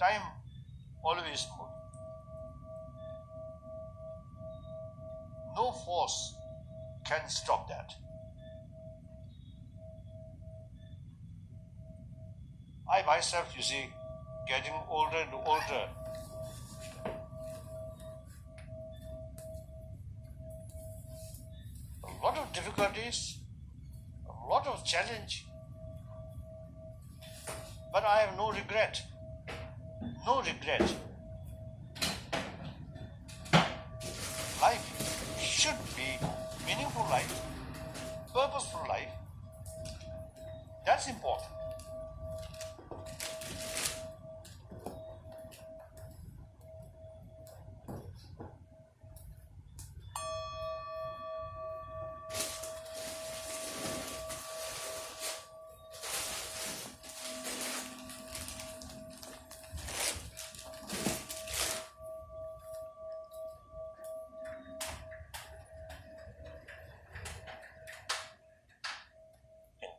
time always moving. No force can stop that. I myself, you see, getting older and older. A lot of difficulties, a lot of challenge. But I have no regret. No regret. Life should be meaningful life, purposeful life. That's important.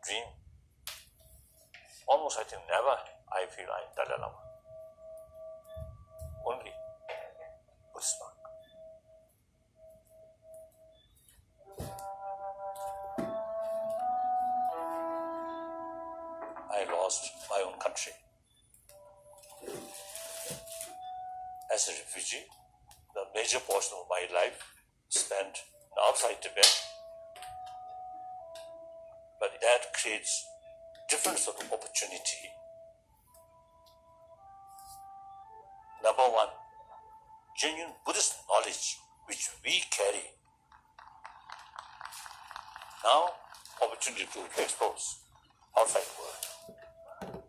Dream. Almost I think never I feel I am Dalai Lama. Only Buddhist monk. I lost my own country. As a refugee, the major portion of my life spent outside Tibet. But that creates different sort of opportunity. Number one, genuine Buddhist knowledge which we carry. Now, opportunity to expose outside world.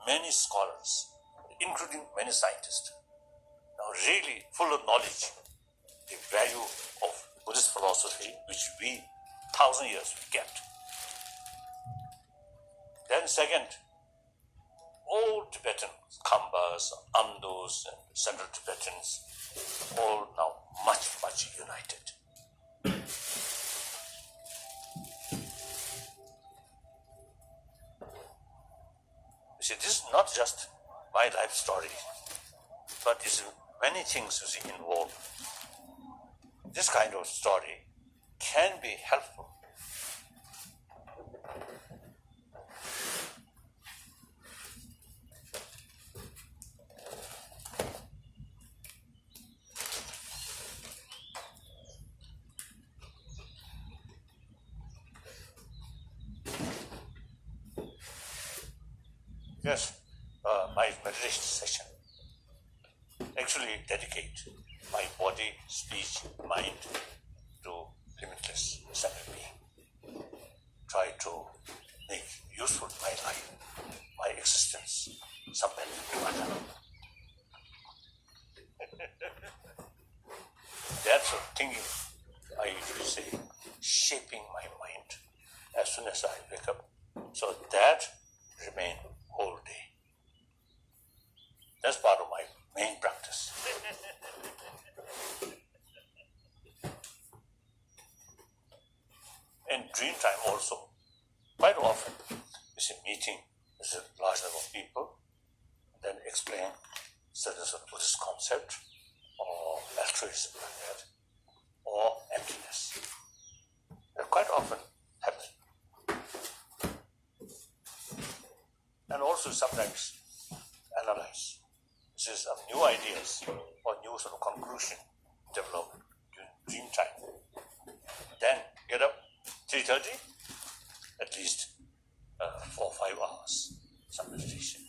Many scholars, including many scientists, now really full of knowledge, the value of Buddhist philosophy which we 1,000 years kept. Then second, all Tibetans, Khambas, Amdos, and Central Tibetans, all now much, much united. You see, this is not just my life story, but this is many things you see involved. This kind of story can be helpful. Yes, my meditation session actually dedicate my body, speech, mind to limitless centered being. Try to make useful my life, my existence, some benefit to other. That's the thinking I usually say, shaping my mind as soon as I wake up. So that remain whole day. That's part of my main practice. In dream time also, quite often, you see meeting with a large number of people, then explain certain sort of Buddhist concept, or altruism like that, or emptiness. That quite often happens. And also sometimes analyze. This is some new ideas or new sort of conclusion developed during dream time. Then get up 3:30, at least 4 or 5 hours, some meditation.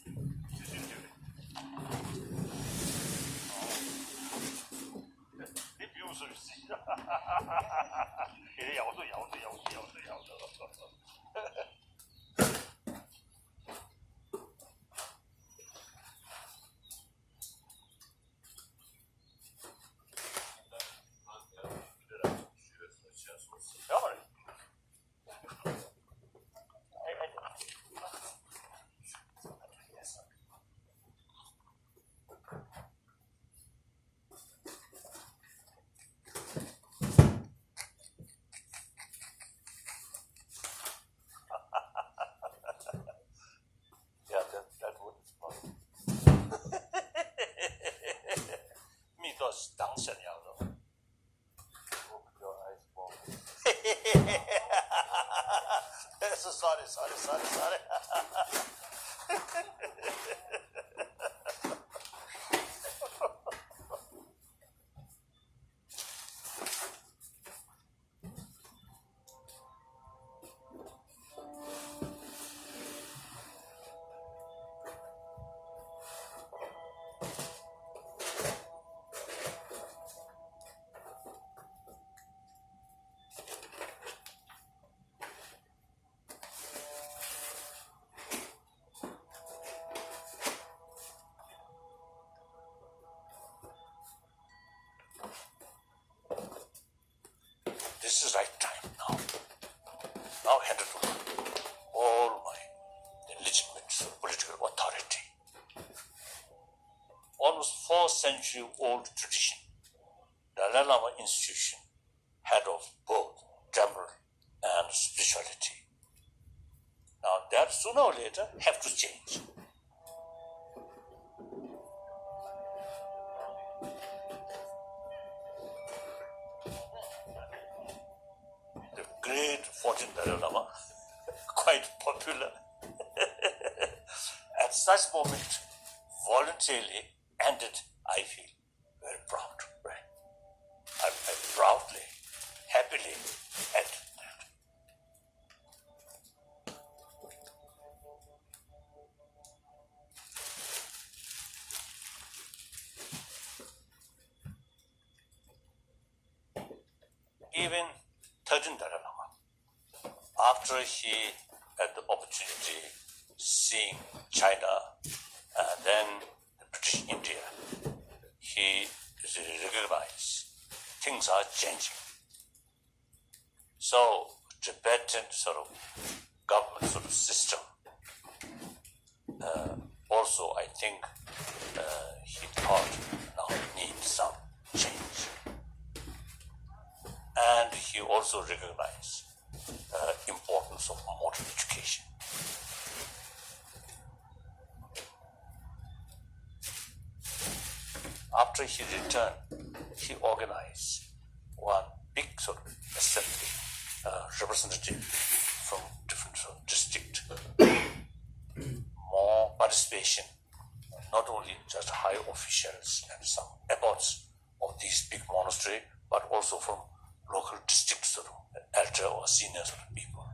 this is right time now. Now handed over all my legitimate political authority. Almost 4-century-old tradition, Dalai Lama institution, had of both temporal and spirituality. Now that sooner or later have to change. The great 14th Dalai Lama, quite popular, at such moment voluntarily ended, I feel very proud. Right? I proudly, happily ended that. Even 13th Dalai Lama, after he had the opportunity seeing China and then the British India, he recognized things are changing. So Tibetan sort of government sort of system also, I think he thought now needs some change. And he also recognized importance of modern education. After he returned, he organized one big sort of assembly, representative from different sort of district. More participation, not only just high officials and some abbots of these big monasteries, but also from local district sort of elder or senior sort of people.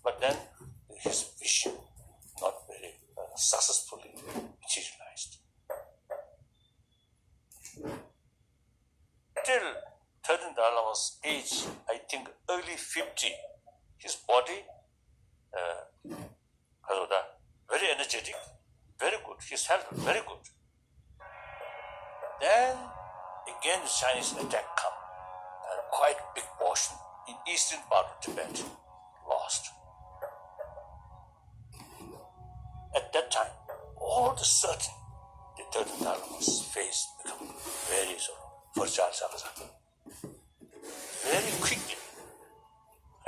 But then his vision not very successfully materialized. Till 13th Dalai Lama's age, I think early 50, his body, very energetic, very good, his health very good. Then again the Chinese attack come, and quite big portion in eastern part of Tibet lost. At that time, all of a sudden, the 13th Dalai Lama's face became very sort of fragile. Very quickly,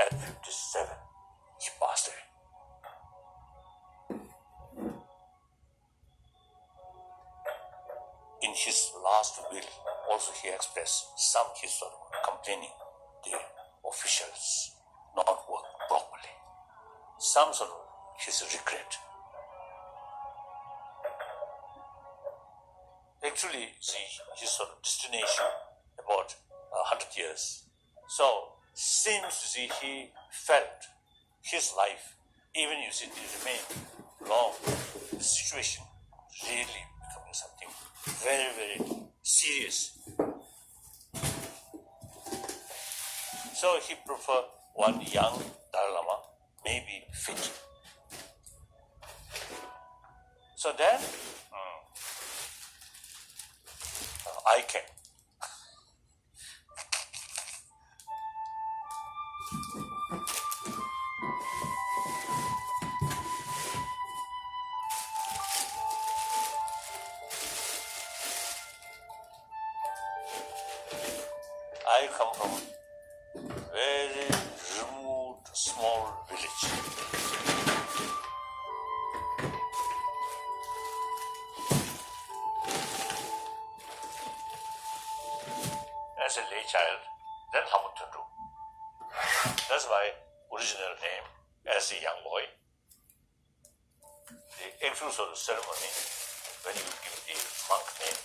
at 57, he passed away. In his last will, also he expressed some his sort of complaining the officials not work properly. Some sort of his regret. Actually, his sort of destination about 100 years. So, seems he felt his life, even if it remained long, the situation really becoming something very, very serious. So he preferred one young Dalai Lama, maybe fit. So then, I came. I come from very remote, small village. As a lay child, then how to do? That's my original name as a young boy. The actual sort of ceremony, when you give the monk name,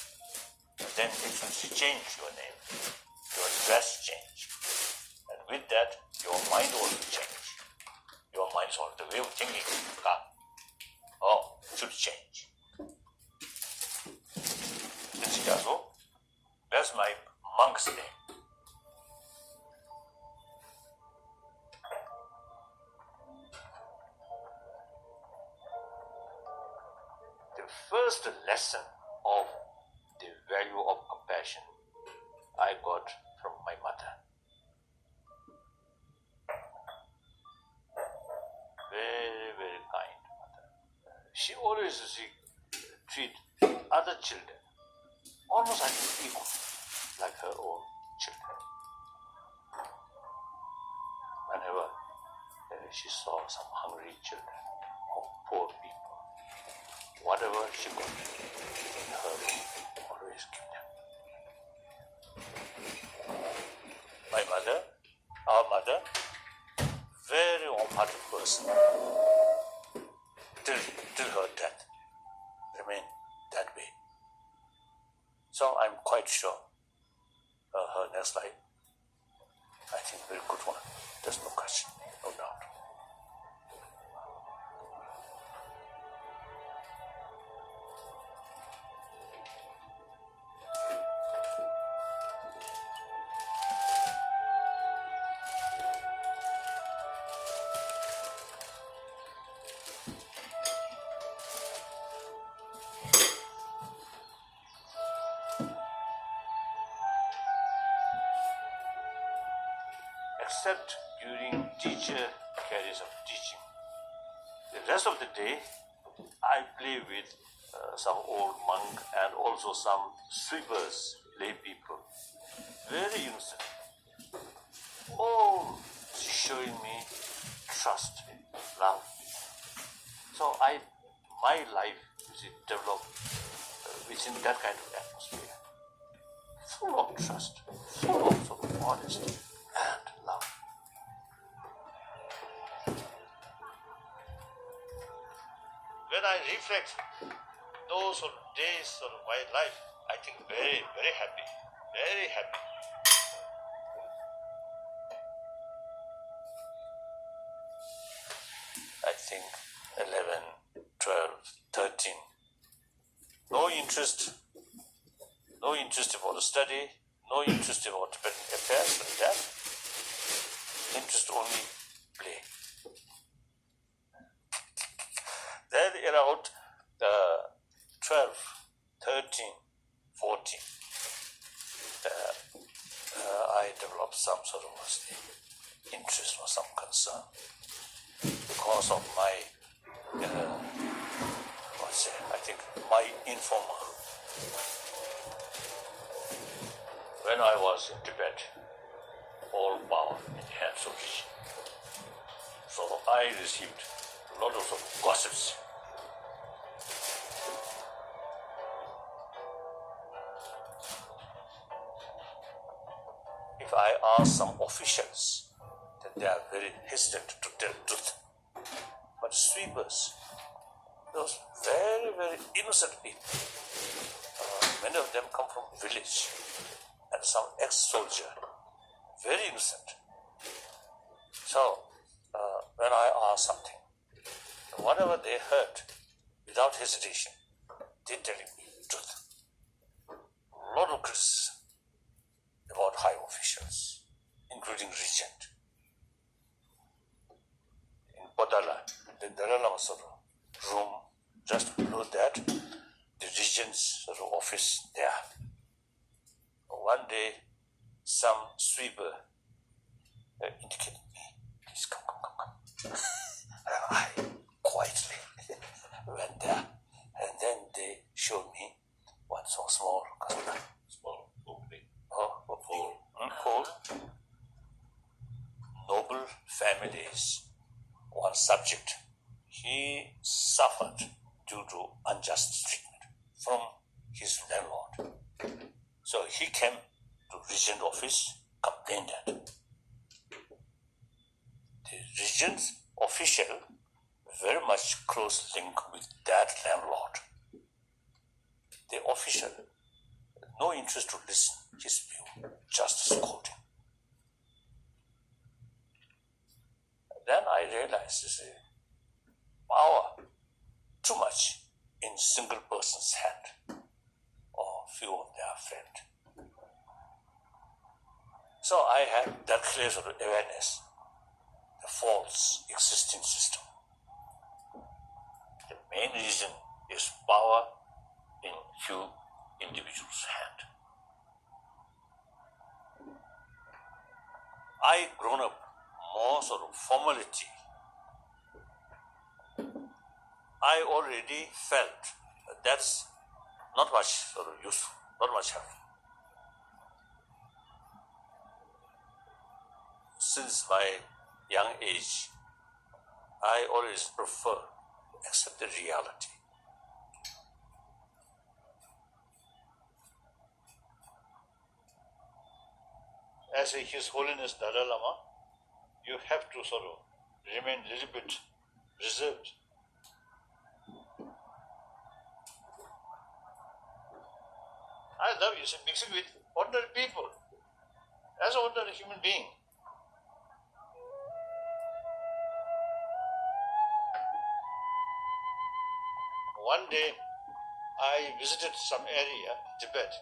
then actually change your name, your dress change. And with that, your mind also change. Your mind is also the way of thinking, should change. That's my monk's name. The first lesson of the value of compassion I got from my mother. Very, very kind mother. She always treat other children almost like equal, like her own children. Whenever she saw some hungry children or poor people, whatever she got in her room, always give them. My mother, our mother, very warm-hearted person, till her death, remained that way. So I'm quite sure her next life, I think, very good one. There's no question, no doubt. Except during teacher carries of teaching. The rest of the day, I play with some old monk and also some sweepers, lay people. Very innocent. All showing me trust, love. So my life is developed within that kind of atmosphere. Full of trust, full of sort of honesty and love. When I reflect those sort of days of my life, I think very, very happy, very happy. I think 11, 12, 13. No interest about the study, no interest about Tibetan affairs, but that interest only play. Then around 12, 13, 14, I developed some sort of interest or some concern because of my, I think my informer. When I was in Tibet, all power in the hands of Rishi. So I received a lot of gossips. If I ask some officials, then they are very hesitant to tell the truth. But sweepers, those very, very innocent people, many of them come from village, and some ex-soldier, very innocent. So, when I ask something, whatever they heard, without hesitation, they telling me the truth. A lot of criticism about high officials, including regent. In Potala, the Dalai Lama sort of room, just below that, the regent's sort of office there. One day, some sweeper indicated me, please come. I quietly went there, and then they showed me one so small kasuna. Small, big. Called noble families. One subject, he suffered due to unjust treatment from his landlord. So he came to regent office, complained that the regent's official very much close link with that landlord. The official, no interest to listen his view, just scolding. Then I realized this power too much in single person's hand or few of their friends. So I had that clear sort of awareness, the false existing system. The main reason is power in few individuals' hand. I grown up more sort of formality. I already felt that's not much sort of useful, not much helpful. Since my young age, I always prefer to accept the reality. As His Holiness Dalai Lama, you have to sort of remain a little bit reserved. I love you, mixing with ordinary people, as an ordinary human being. One day, I visited some area, Tibet.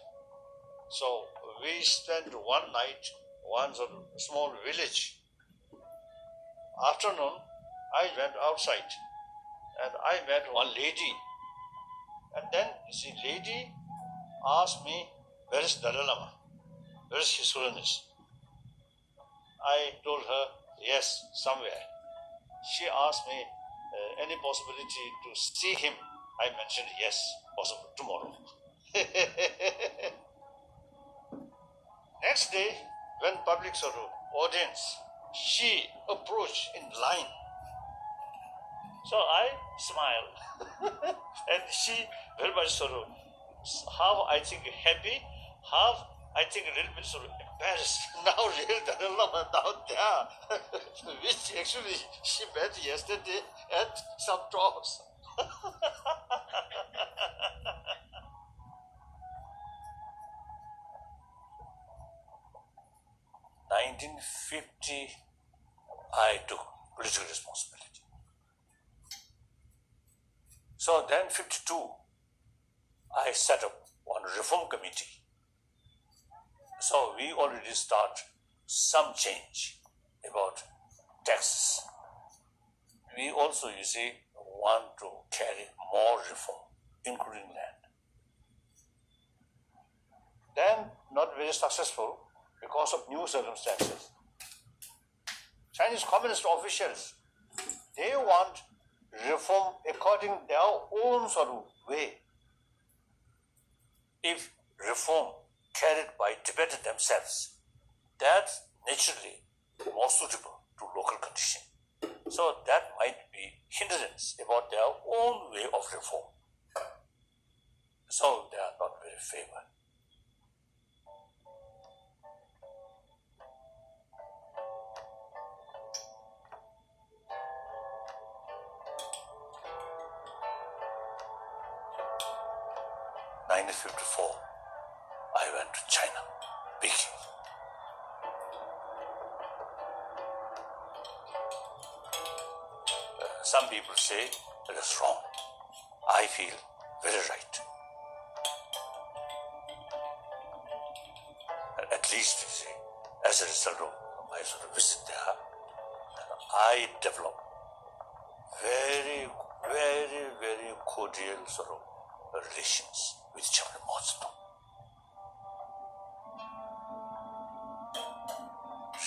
So we spent one night, one sort of small village. Afternoon, I went outside and I met one lady. And then the lady asked me, where is Dalai Lama? Where is His Holiness? I told her, yes, somewhere. She asked me, any possibility to see him? I mentioned, yes, possible, tomorrow. Next day, when public sort of audience, she approached in line. So I smiled. And she very much sort of, half I think happy, half I think a little bit sort of embarrassed. Now real Dalai Lama down there, which actually she met yesterday at some talks. 1950, I took political responsibility. So then 52, I set up one reform committee. So we already start some change about taxes. We also, you see, want to carry more reform, including land. Then not very successful because of new circumstances. Chinese Communist officials, they want reform according to their own sort of way. If reform carried by Tibetans themselves, that's naturally more suitable to local condition. So that might be hindrance about their own way of reform. So they are not very favored. In 1954, I went to China, Peking. Some people say that is wrong. I feel very right. At least, you see, as a result of my sort of visit there, I developed very, very, very cordial sort of relations with Chairman Mao.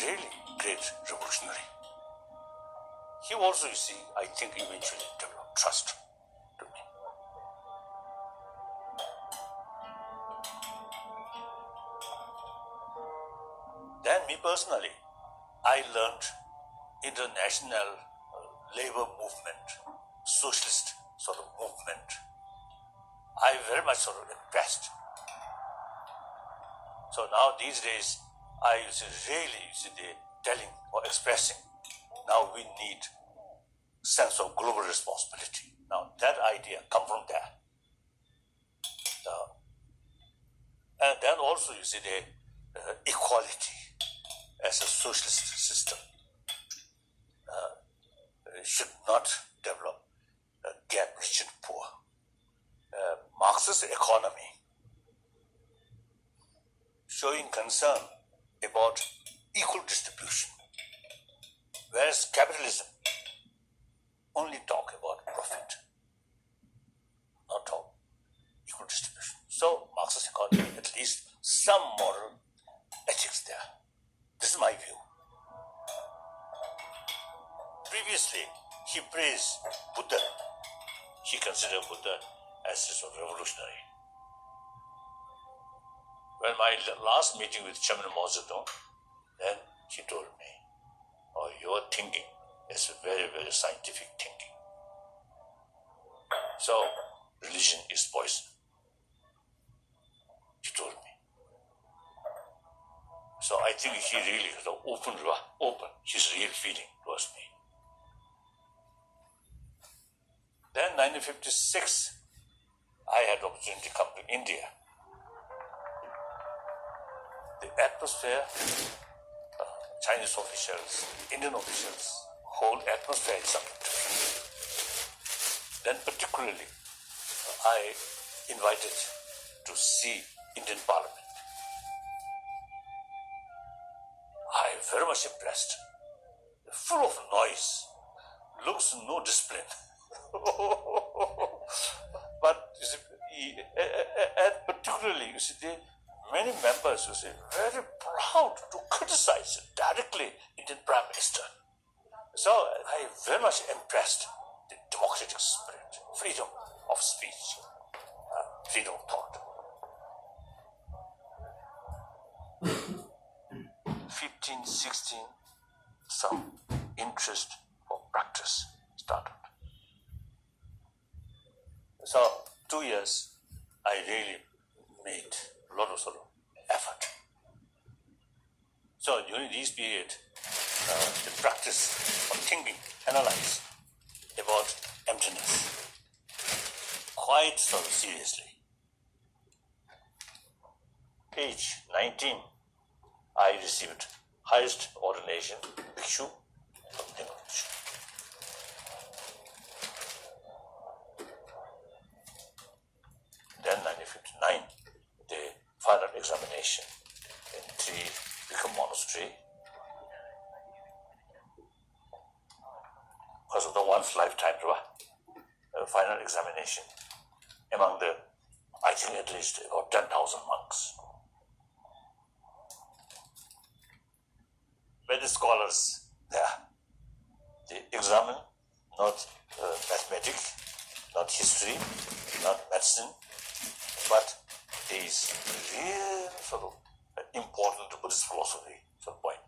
Really great revolutionary. He also, you see, I think eventually developed trust to me. Then me personally, I learned international labor movement, socialist sort of movement. I very much sort of impressed. So now these days, I really telling or expressing, now we need sense of global responsibility. Now that idea come from there. And then also the equality as a socialist system should not develop a gap rich and poor. Marxist economy showing concern about equal distribution, whereas capitalism only talk about profit, not talk equal distribution. So Marxist economy, at least some moral ethics there. This is my view. praise Buddha. She considered Buddha as a sort of revolutionary. When my last meeting with Chairman Mao Zedong, then she told me, "Oh, your thinking is very, very scientific thinking. So, religion is poison." She told me. So I think she really was open his real feeling towards me. Then 1956, I had the opportunity to come to India. The atmosphere, Chinese officials, Indian officials, whole atmosphere is something different. Then particularly, I invited to see Indian Parliament. I am very much impressed. Full of noise, looks no discipline. But you see, and particularly, you see, many members who say very proud to criticize directly Indian Prime Minister. So I am very much impressed the democratic spirit, freedom of speech, freedom of thought. 15, 16, some interest for practice started. So 2 years, I really made a lot of sort of effort. So during this period, the practice of thinking, analyze about emptiness, quite sort of seriously. Age 19, I received highest ordination, Bhikshu, from Bangladesh. Then 1959, the final examination in 3 Bhikkhu monastery. Because of the once lifetime final examination among the, I think at least about 10,000 monks. Where the scholars there, they examine not mathematics, not history, not medicine, but these real sort of important Buddhist philosophy sort of point.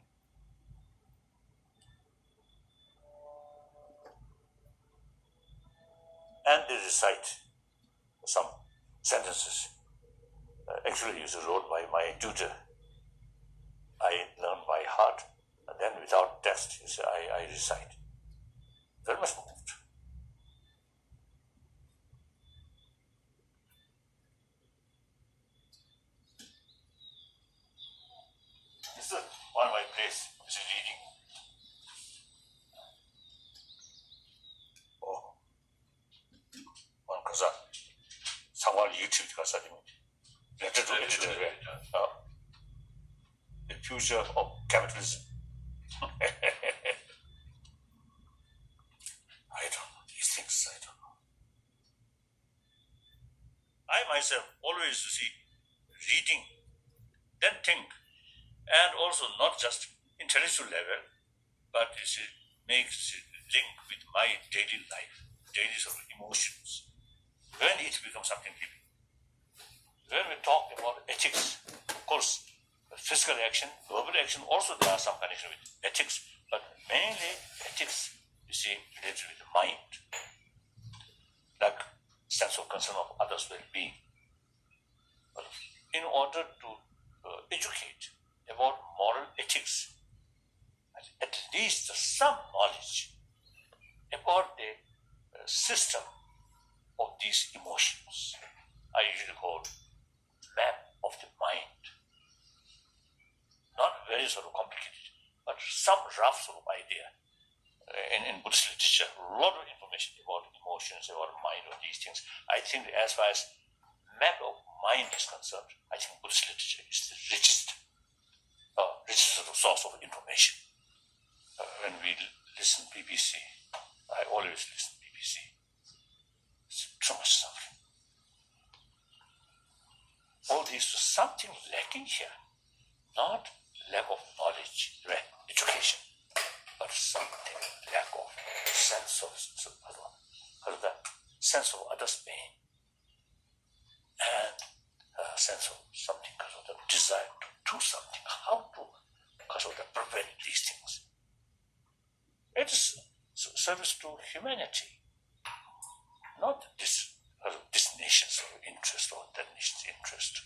And they recite some sentences. Actually, it was wrote by my tutor. I learned by heart, and then without text, I recite. Very much moved. This is one of my place. This is reading. Oh, one Kazan. Someone YouTube Kazan. Letter to editor. The future of capitalism. I don't know these things. I don't know. I myself always see reading, then think, and also not just intellectual level, but makes it link with my daily life, daily sort of emotions. When it becomes something living. When we talk about ethics, of course, physical action, verbal action, also there are some connection with ethics, but mainly ethics, related with the mind, like sense of concern of others' well-being. But in order to educate about moral ethics, at least some knowledge about the system of these emotions, I usually call map of the mind. Not very sort of complicated, but some rough sort of idea. In Buddhist literature, a lot of information about emotions, about mind, or these things. I think as far as map of mind is concerned, I think Buddhist literature is the richest sort of source of information. When we listen BBC, I always listen BBC. It's too much suffering. All this is something lacking here, not lack of knowledge, education, but something, lack of sense of others' pain, and a sense of something because of the desire to do something. How to, because of the prevent these things. It is service to humanity, not this nation's interest or that nation's interest.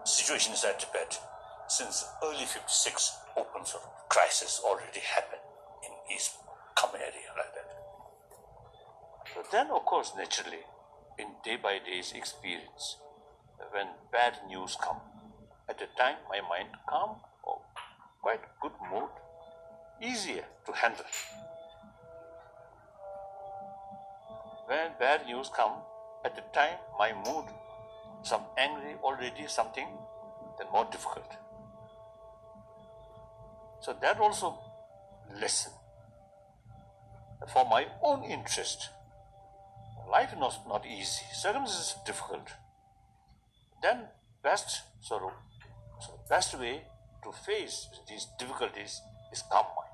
Situation is at Tibet. Since early 56, open sort of crisis already happened in East Khmer area like that. So then, of course, naturally, in day-by-day's experience, when bad news come, at the time my mind calm or quite good mood, easier to handle. When bad news come, at the time my mood, some angry already, something, then more difficult. So that also lesson for my own interest. Life is not easy, circumstances difficult. Then best way to face these difficulties is calm mind.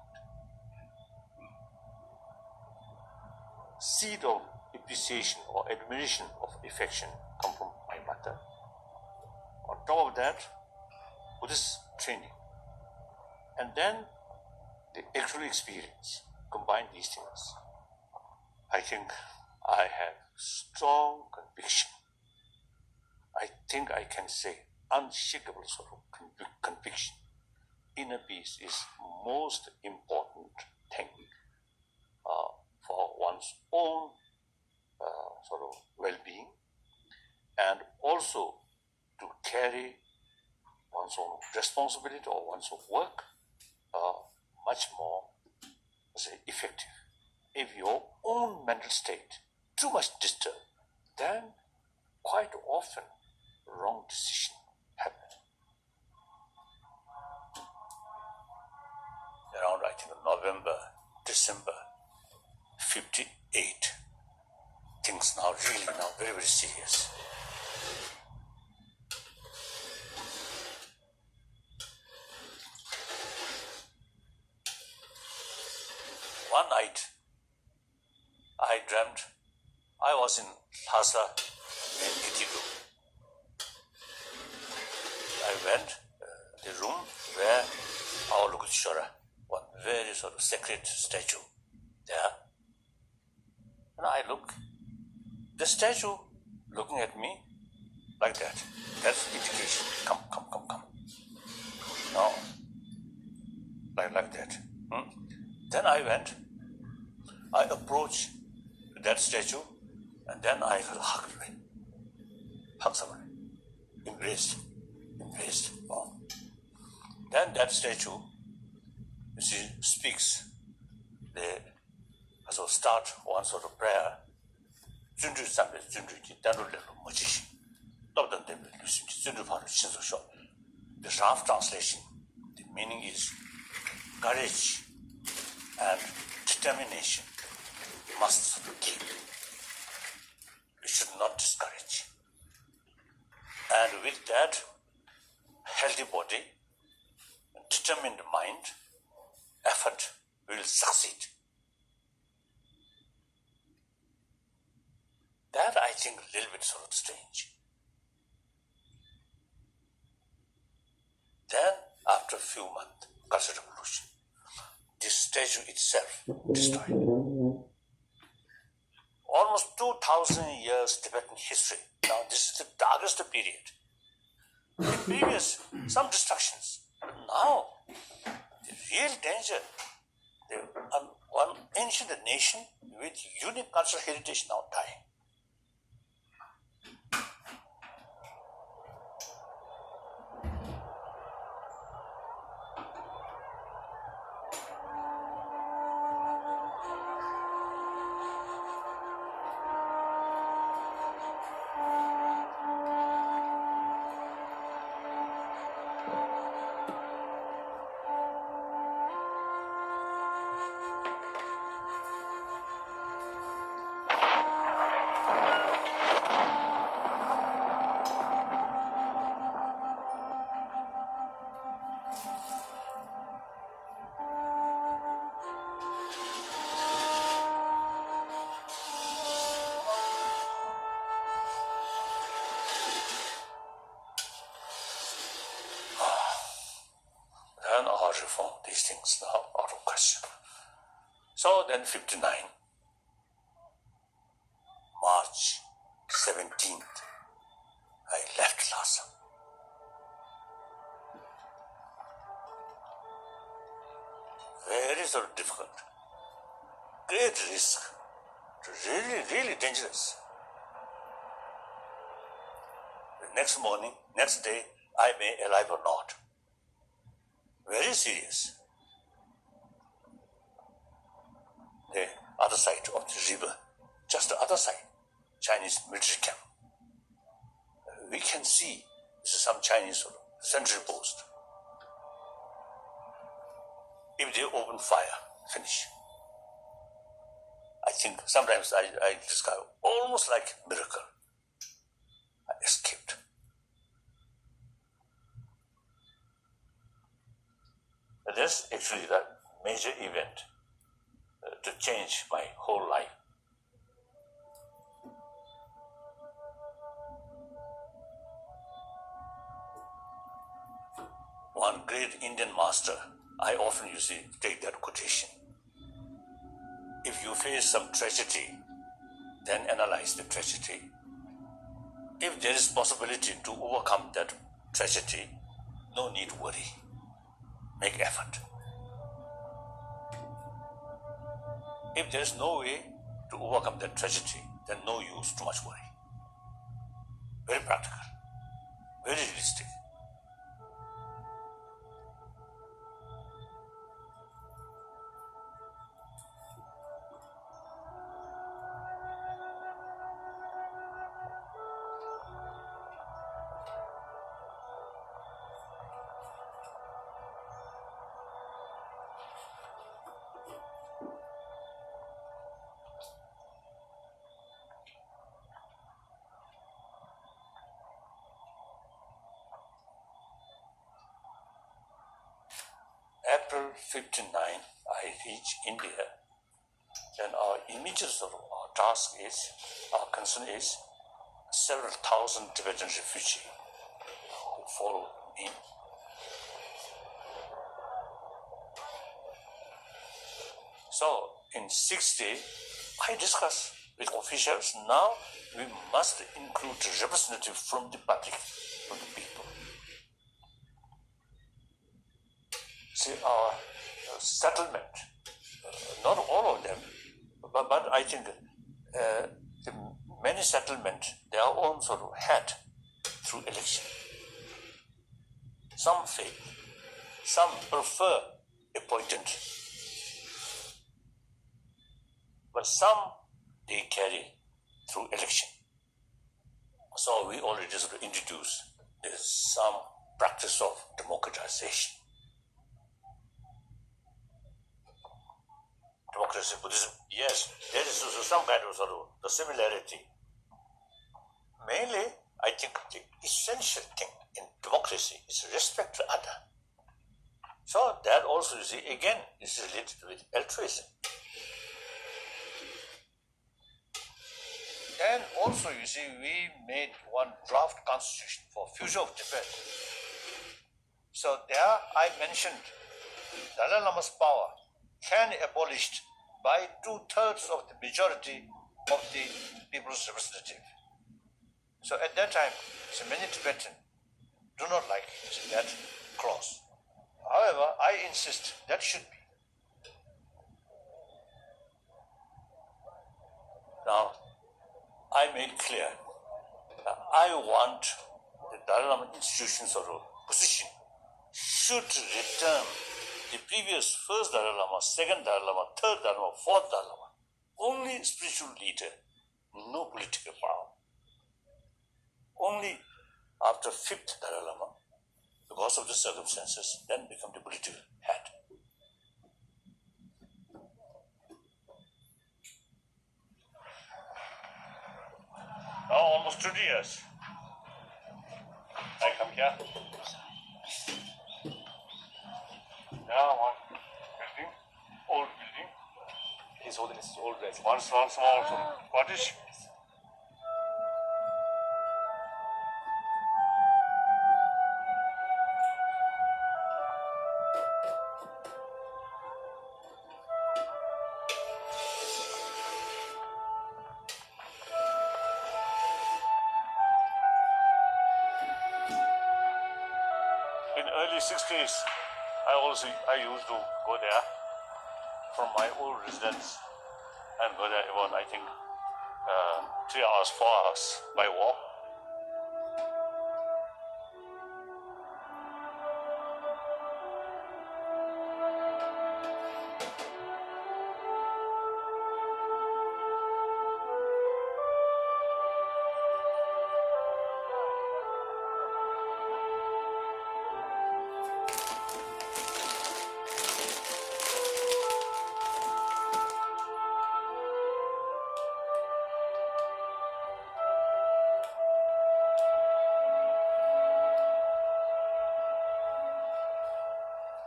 Seed of appreciation or admiration of affection come from my mother. On top of that, Buddhist training. And then the actual experience, combine these things. I think I have strong conviction. I think I can say unshakable sort of conviction. Inner peace is most important thing for one's own sort of well-being, and also to carry one's own responsibility or one's own work much more, effective. If your own mental state too much disturbed, then quite often wrong decision happen. Around I think November, December 58, things now really very, very serious. One night, I dreamt I was in Lhasa in Kitiku. I went the room where our Lokuteshvara, one very sort of sacred statue there. And I look, the statue looking at me like that. That's indication. Come. No. Like that. Then I went, I approached that statue, and then I hugged somebody, embraced. Oh. Then that statue, she speaks, so start one sort of prayer. The rough translation, the meaning is courage and determination must keep. We should not discourage. And with that healthy body, determined mind, effort will succeed. That I think a little bit sort of strange. Then after a few months, Cultural Revolution, this statue itself destroyed. Almost 2,000 years Tibetan history. Now this is the darkest period. In previous, some destructions. But now, the real danger, one ancient nation with unique cultural heritage now dying. perform these things now out of question. So then 59, March 17th, I left Lhasa. Very sort of difficult. Great risk. Really, really dangerous. The next morning, next day, I may alive or not. Very serious. The other side of the river, just the other side, Chinese military camp. We can see this is some Chinese sentry post. If they open fire, finish. I think sometimes I describe almost like a miracle. I escaped. That's actually the major event to change my whole life. One great Indian master, I often take that quotation. If you face some tragedy, then analyze the tragedy. If there is possibility to overcome that tragedy, no need to worry. Make effort. If there is no way to overcome that tragedy, then no use too much worry. Very practical, very realistic. April 59, I reach India. Then our immediate our task is, our concern is several thousand Tibetan refugees who follow me. So in 6 days, I discuss with officials, now we must include representatives from the public, from the people. See, our settlement, not all of them, but I think the many settlements, their own had through election. Some fail, some prefer appointed, but some they carry through election. So we already introduced some practice of democratization. Democracy, Buddhism, yes, there is some kind of the similarity. Mainly, I think the essential thing in democracy is respect to other. So that also, again, is related with altruism. And also, we made one draft constitution for future of Tibet. So there I mentioned Dalai Lama's power can be abolished by 2/3 of the majority of the people's representative. So at that time, many Tibetans do not like that clause. However, I insist that should be. Now, I made clear that I want the Dalai Lama institutions or position should return the previous first Dalai Lama, second Dalai Lama, third Dalai Lama, fourth Dalai Lama. Only spiritual leader, no political power. Only after fifth Dalai Lama, because of the circumstances, then become the political head. Now almost 20 years. I come here. Now one building, old building. His Holiness is old residence. One small cottage. early 60s, I used to go there from my old residence and go there about, I think, 3 hours, 4 hours by walk.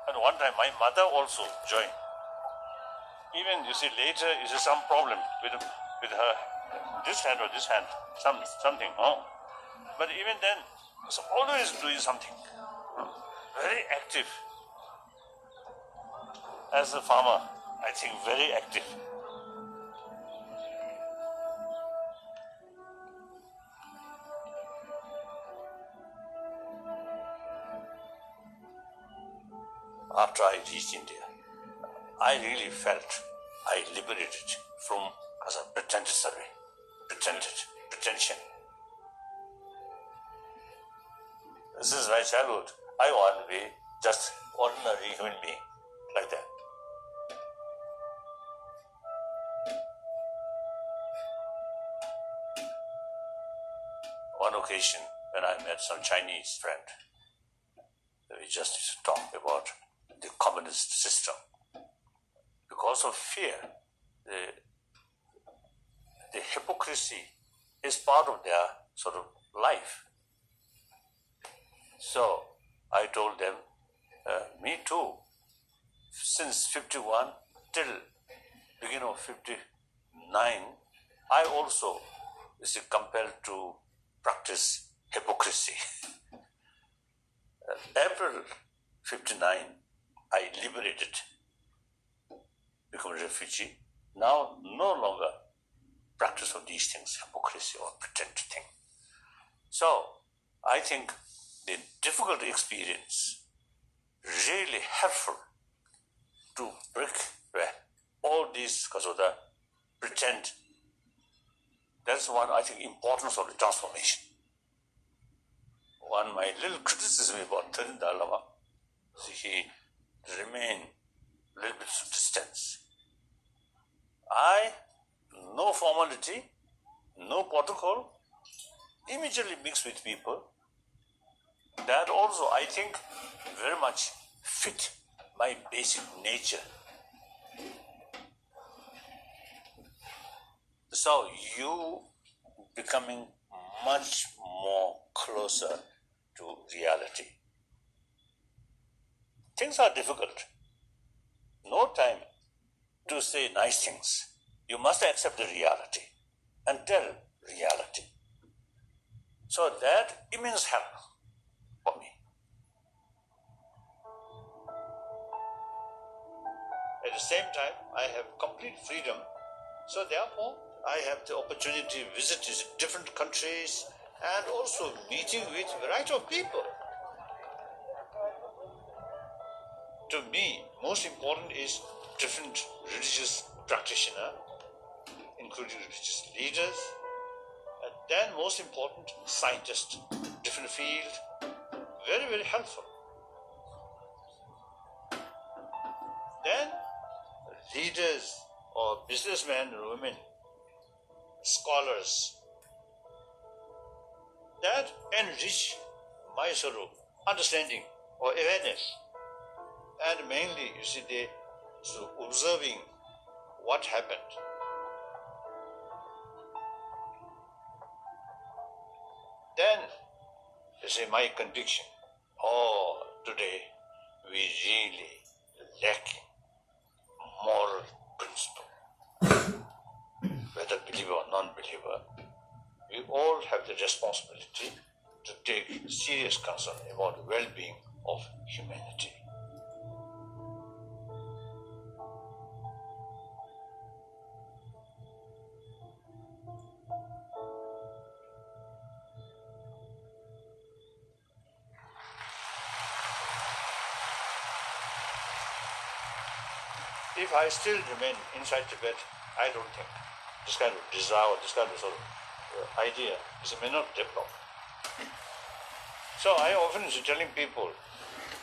And one time my mother also joined. Even you see later, you see some problem with her, this hand or this hand, something. Oh, but even then, was always doing something. Very active. As a farmer, I think very active. After I reached India, I really felt I liberated from as a pretension. This is my childhood. I want to be just ordinary human being, like that. One occasion when I met some Chinese friend, we just talked about the communist system. Because of fear, the hypocrisy is part of their sort of life. So I told them, me too, since 51 till beginning of 59, I also is compelled to practice hypocrisy. April 59, I liberated, become a refugee. Now no longer practice of these things, hypocrisy or pretend thing. So I think the difficult experience really helpful to break all these because of the pretend. That's one, I think, importance of the transformation. One, my little criticism about Thánh Dalai Lama, he remained a little bit of distance. No formality, no protocol, immediately mix with people. That also, I think, very much fit my basic nature. So you becoming much more closer to reality. Things are difficult. No time to say nice things. You must accept the reality and tell reality. So that immense help for me. At the same time, I have complete freedom. So therefore, I have the opportunity to visit these different countries and also meeting with a variety of people. To me, most important is different religious practitioners, including religious leaders, and then most important, scientists, different field, very, very helpful. Then leaders or businessmen and women, scholars, that enrich my sort of understanding or awareness. And mainly, you see, they sort of observing what happened. Then, you see, my conviction, today we really lacking moral principle. Whether believer or non-believer, we all have the responsibility to take serious concern about the well-being of humanity. if I still remain inside Tibet, I don't think this kind of desire, this kind of sort of idea may not develop. So I often is telling people,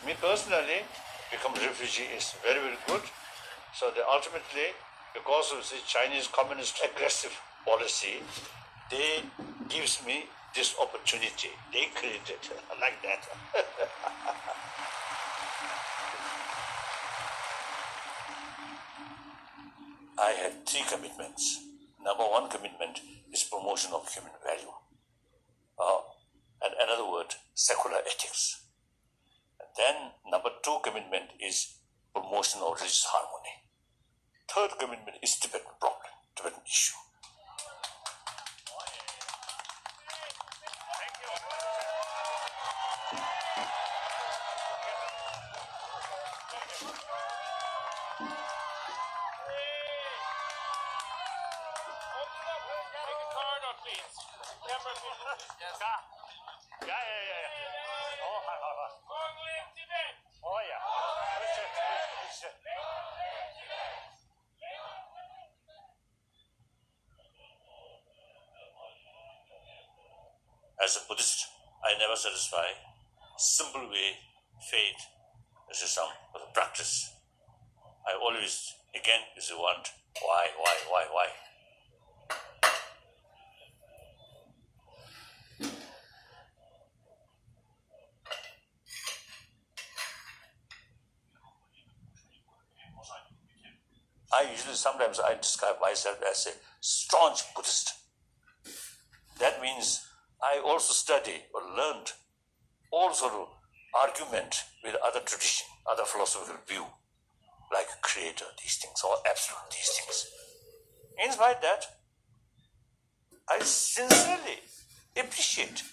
me personally, become refugee is very, very good. So that ultimately, because of the Chinese communist aggressive policy, they gives me this opportunity. They created like that. I have 3 commitments. Number 1 commitment is promotion of human value. And another word, secular ethics. And then number 2 commitment is promotion of religious harmony. 3rd commitment is Tibetan problem, Tibetan issue. As a Buddhist, I never satisfy. Simple way, faith, system, practice. I always, again, is want, why? Sometimes I describe myself as a staunch Buddhist. That means I also study or learned all sort of argument with other tradition, other philosophical view, like creator, these things, or absolute, these things. In spite of that, I sincerely appreciate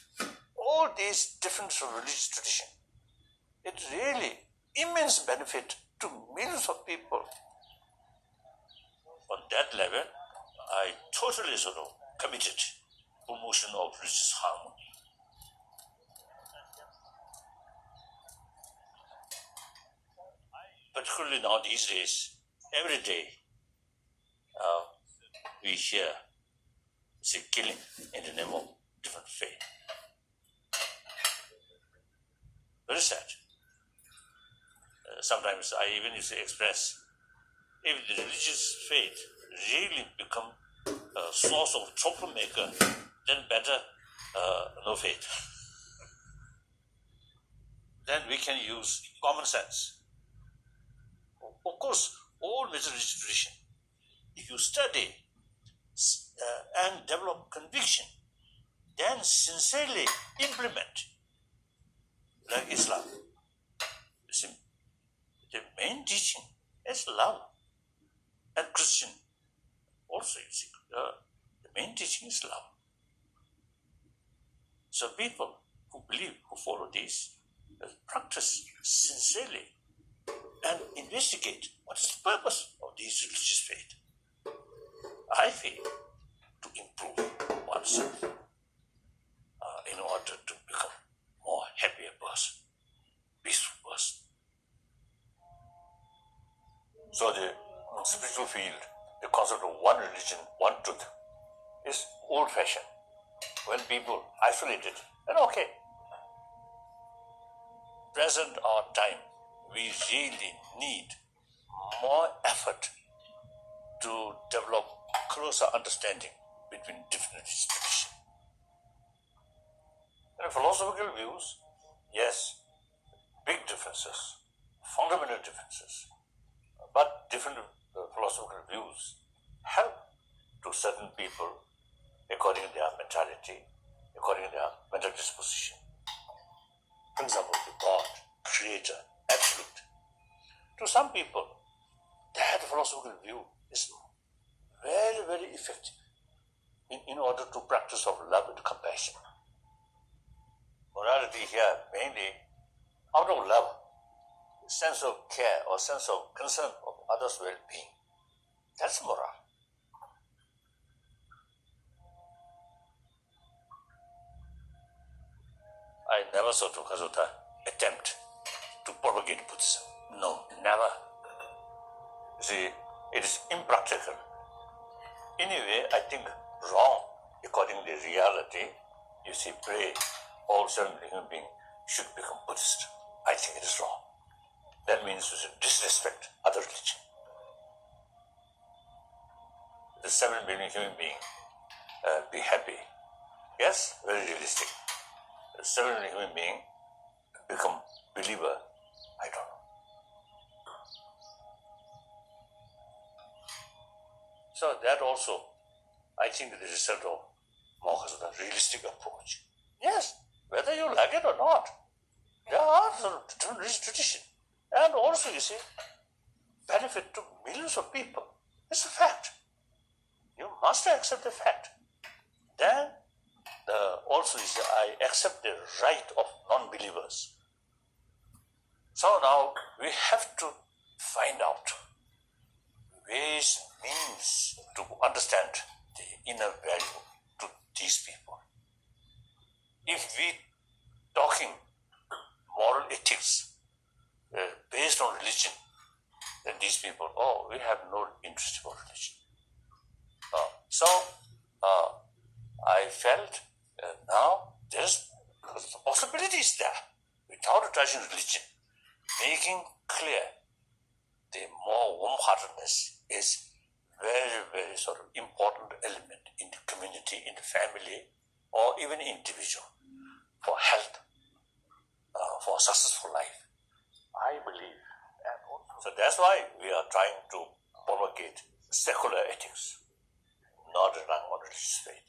all these different religious tradition. It really immense benefit to millions of people. On that level, I totally sort of committed promotion of religious harmony. Particularly now these days, every day we hear killing in the name of different faith. Very sad. Sometimes I even used to express, if the religious faith really become a source of troublemaker, then better no faith. Then we can use common sense. Of course, all major religious tradition, if you study and develop conviction, then sincerely implement, like Islam. You see, the main teaching is love. And Christian also, you see, the main teaching is love. So people who believe, who follow this, practice sincerely and investigate what is the purpose of this religious faith. I feel to improve oneself in order to become more happier person, peaceful person. So the spiritual field, the concept of one religion, one truth, is old-fashioned. When people isolated, then okay. Present our time, we really need more effort to develop closer understanding between different traditions. And philosophical views, yes, big differences, fundamental differences, but different philosophical views help to certain people according to their mentality, according to their mental disposition. For example, the God, Creator, Absolute. To some people, that philosophical view is very, very effective in order to practice of love and compassion. Morality here mainly out of love, sense of care or sense of concern of others' well-being. That's moral. I never sort of attempt to propagate Buddhism. No, never. You see, it is impractical. Anyway, I think wrong according to reality. You see, pray all human beings should become Buddhist. I think it is wrong. That means we should disrespect other religion. The 7 billion human beings be happy. Yes, very realistic. The 7 billion human beings become believer. I don't know. So that also, I think, the result of Mokkha, the realistic approach. Yes, whether you like it or not, there are some different traditions. And also, you see, benefit to millions of people. It's a fact. You must accept the fact. Then, also, you see, I accept the right of non-believers. So now, we have to find out ways, means to understand the inner value to these people. If we talking moral ethics based on religion, then these people, we have no interest for religion. So I felt now there's the possibility is there without touching religion, making clear the more warm-heartedness is very, very sort of important element in the community, in the family, or even individual for health, for a successful life. I believe. So that's why we are trying to propagate secular ethics, not relying on religious faith.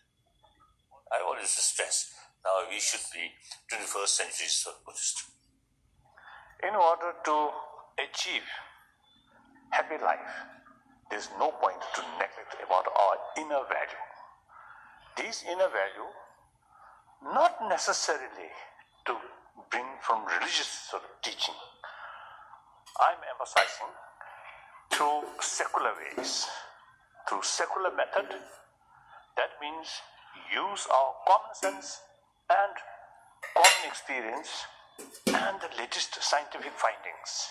I always stress, now we should be 21st century Buddhist. In order to achieve happy life, there's no point to neglect about our inner value. These inner value, not necessarily to bring from religious sort of teaching. I'm emphasizing through secular ways, through secular method. That means use our common sense and common experience and the latest scientific findings.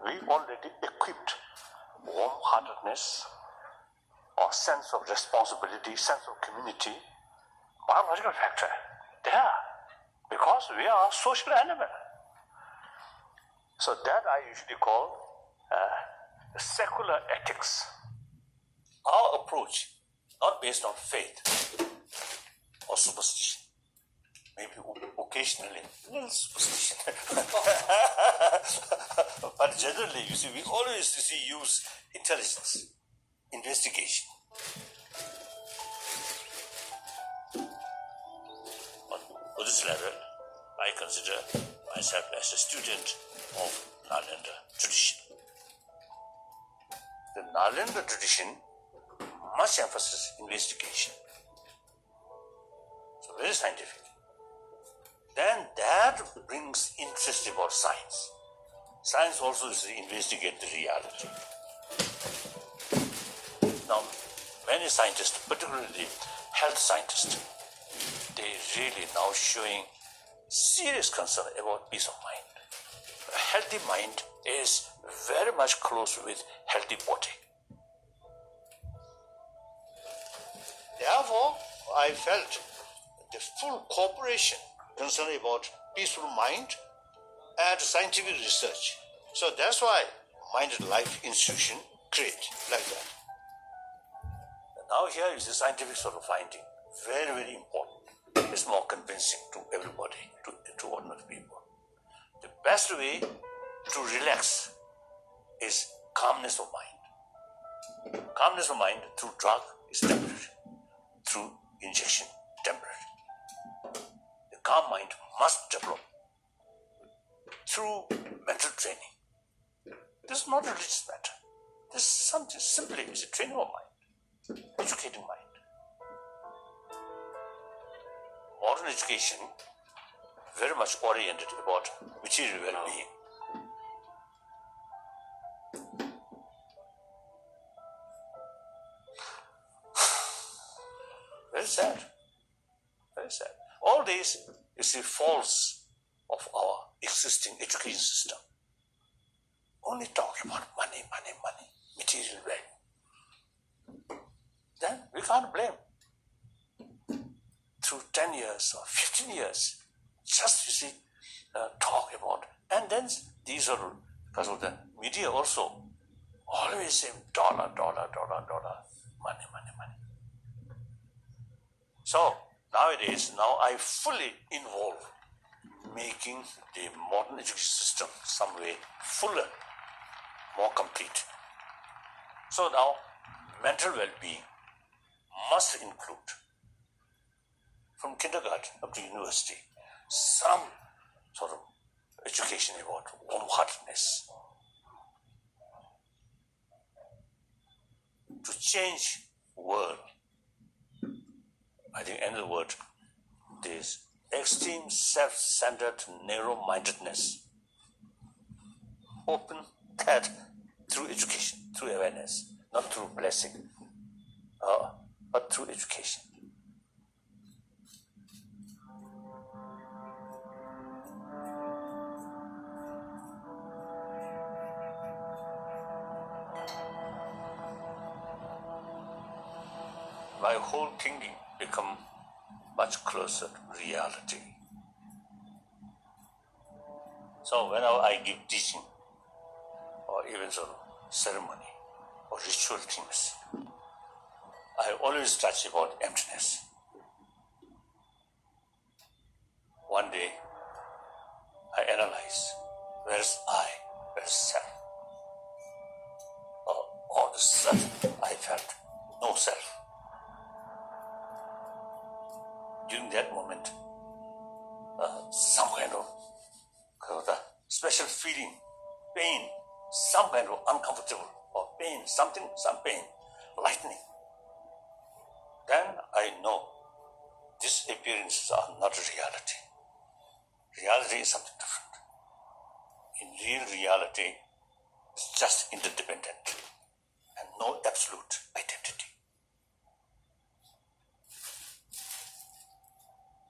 We already equipped warm-heartedness or sense of responsibility, sense of community, biological factor there, because we are a social animal. So that I usually call secular ethics. Our approach, not based on faith or superstition, maybe occasionally a little superstition, but generally, you see, we always use intelligence, investigation. On this level, I consider myself as a student of Nalanda tradition. The Nalanda tradition, much emphasis investigation. So very scientific. Then that brings interest about science. Science also is to investigate the reality. Now, many scientists, particularly health scientists, they really now showing serious concern about peace of mind. A healthy mind is very much close with healthy body. Therefore, I felt the full cooperation concerning about peaceful mind and scientific research. So that's why Mind and Life Institution create like that. Now here is the scientific sort of finding, very, very important. It's more convincing to everybody, to ordinary people. The best way to relax is calmness of mind. Calmness of mind through drug is temporary, through injection, temporary. The calm mind must develop through mental training. This is not a religious matter. This is something simply is a training of mind, educating mind. Modern education very much oriented about material well-being. Very sad. Very sad. All these is the faults of our existing education system. Only talking about money, money, money. material value. Then we can't blame. Through 10 years or 15 years, just, you see, talk about, and then these are, because of the media also, always say dollar, dollar, dollar, dollar, money, money, money. So nowadays, now I fully involved making the modern education system some way fuller, more complete. So now mental well-being must include, from kindergarten up to university, some sort of education about warm-heartedness, to change world. I think another word, this extreme self-centered narrow-mindedness. Open that through education, through awareness, not through blessing, but through education. My whole thinking become much closer to reality. So whenever I give teaching, or even sort of ceremony, or ritual things, I always touch about emptiness. One day, I analyze, where's I, where's self? All the self I felt, no self. During that moment, some kind of special feeling, pain, some kind of uncomfortable or pain, some pain, lightning. Then I know these appearances are not reality. Reality is something different. In real reality, it's just interdependent and no absolute identity.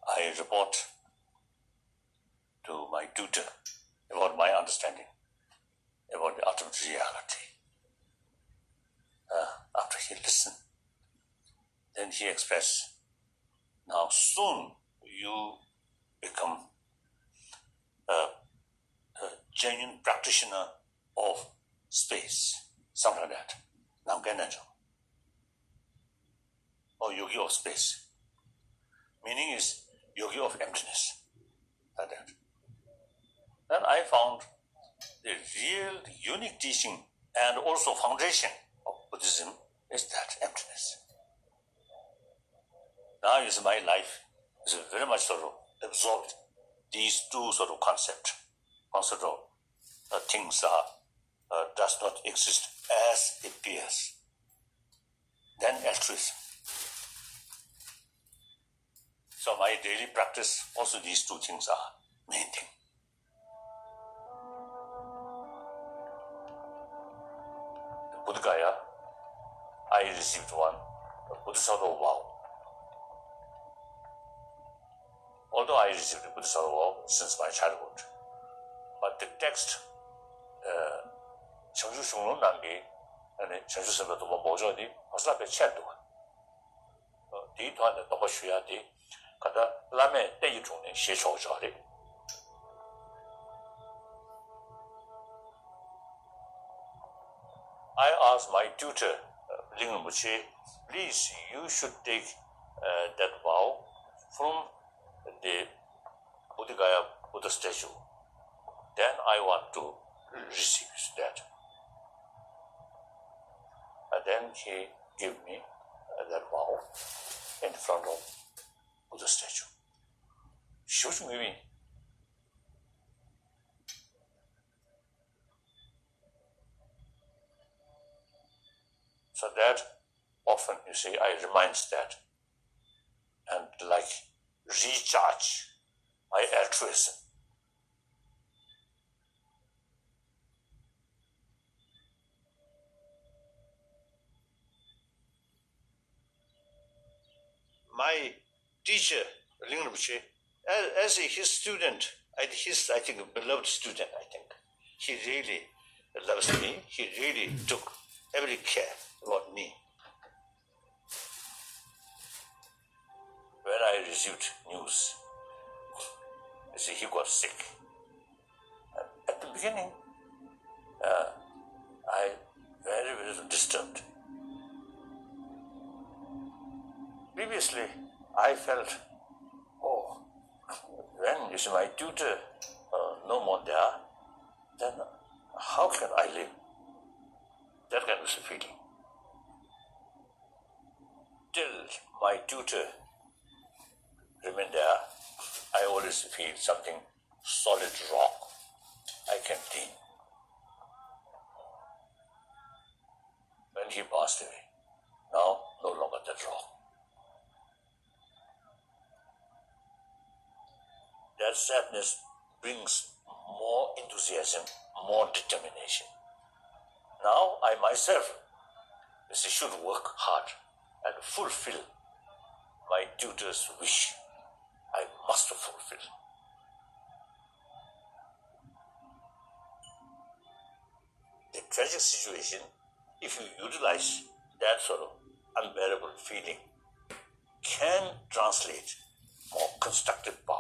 I report to my tutor about my understanding about the ultimate reality. After he listened, then he expressed, now soon you become a genuine practitioner of space, something like that. Namgenanjo, or yogi of space. Meaning is yogi of emptiness, like that. Then I found the real unique teaching and also foundation of Buddhism is that emptiness. Now is my life is very much sort of absorbed these two sort of concept of things does not exist as it appears. Then altruism. So my daily practice, also these two things are main thing. The Buddha Gaya, I received one, the Bodhisattva vow. Although I received the Bodhisattva vow since my childhood, but the text, 정주 중론 단계, 정주 선배도 뭐 뭐죠? 디 벌써 앞에 채도. 디 또한 또 쉬어야 돼. 가다 라메 때一种呢写手着的。I asked my tutor, Lingmuchi, please, you should take that vow from the Buddha Gaya Buddha statue. Then I want to receive that. And then he gave me that vow in front of Buddha statue. Huge movie. So that often, you see, I reminds that and like recharge my altruism. My teacher, Ling Rinpoche, as his student, I think, beloved student, I think, he really loves me. He really took every care about me. When I received news, you see, he got sick. At the beginning, I very, very disturbed. Previously, I felt, oh, when you see my tutor no more there, then how can I live? That kind of feeling. Till my tutor remained there, I always feel something solid rock I can lean. When he passed away, now no longer that rock. That sadness brings more enthusiasm, more determination. Now I myself should work hard and fulfill my tutor's wish. I must fulfill. The tragic situation, if you utilize that sort of unbearable feeling, can translate more constructive power.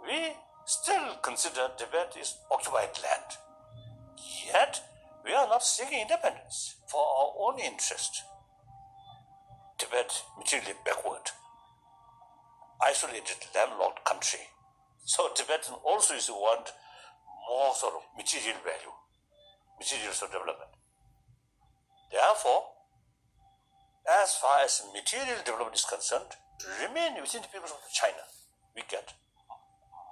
We still consider Tibet is occupied land. Yet, we are not seeking independence for our own interest. Tibet materially backward, isolated landlocked country. So Tibetan also is want more sort of material value, material sort of development. Therefore, as far as material development is concerned, remain within the people of China. We get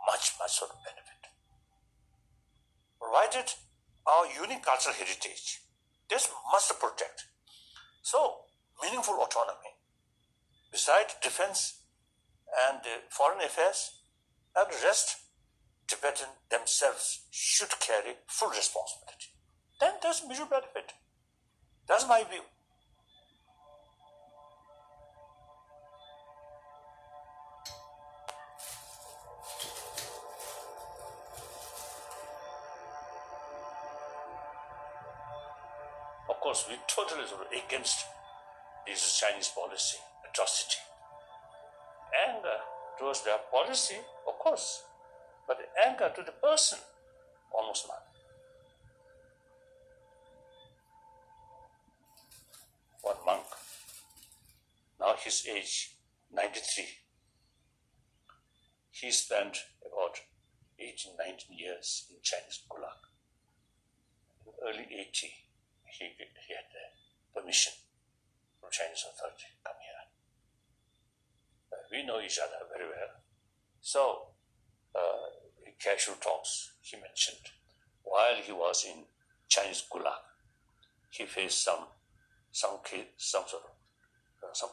much sort of benefit. Provided our unique cultural heritage, this must protect. So, meaningful autonomy, besides defense and foreign affairs, and the rest, Tibetan themselves should carry full responsibility. Then there's mutual benefit. That's my view. Of course, we totally sort of against this Chinese policy, atrocity. Anger towards their policy, of course, but anger to the person, almost none. One monk, now his age 93, he spent about 18, 19 years in Chinese Gulag. In early 80, he had permission from Chinese authority to come here. We know each other very well. So, in casual talks, he mentioned while he was in Chinese Gulag, he faced some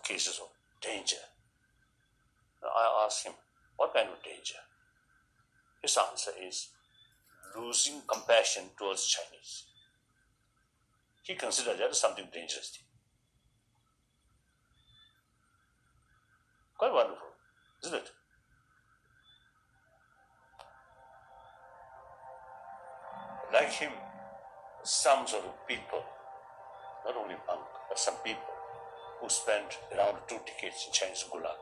cases of danger. Now I asked him, what kind of danger? His answer is losing compassion towards Chinese. He considered that as something dangerous. Quite wonderful, isn't it? Like him, some sort of people, not only monks, but some people who spent around 2 decades in Chinese Gulag,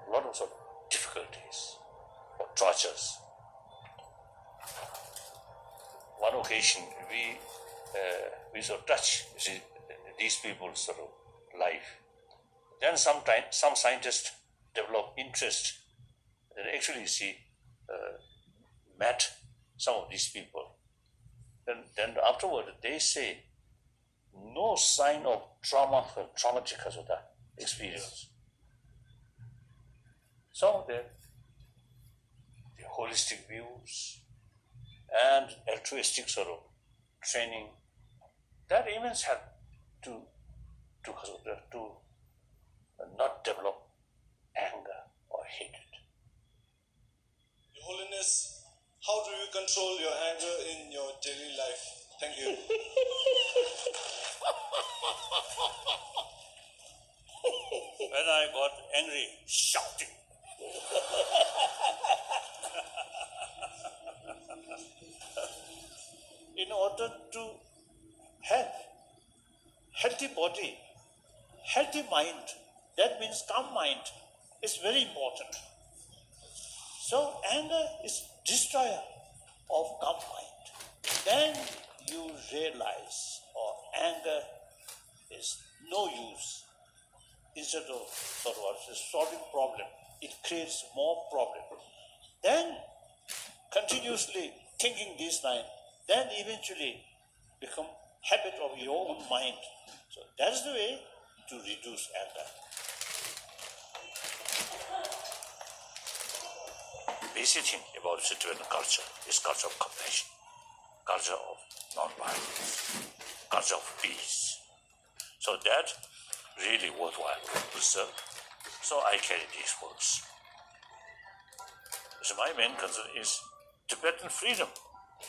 a lot of sort of difficulties or tortures. One occasion, we sort of touch these people's sort of life. Then some scientists develop interest and actually met some of these people. Then afterward, they say no sign of traumatic sort of experience. So the holistic views and altruistic sort of training, that immense help to not develop anger or hatred. Your Holiness, how do you control your anger in your daily life? Thank you. When I got angry, shouting. In order to have healthy body, healthy mind, that means calm mind, is very important. So anger is destroyer of calm mind. Then you realize, anger is no use. Instead of solving problem, it creates more problem. Then continuously thinking this line, then eventually become habit of your own mind. So that's the way to reduce anger. Basic thing about the Tibetan culture is culture of compassion, culture of non-violence, culture of peace. So that really worthwhile to preserve. So I carry these words. So my main concern is Tibetan freedom,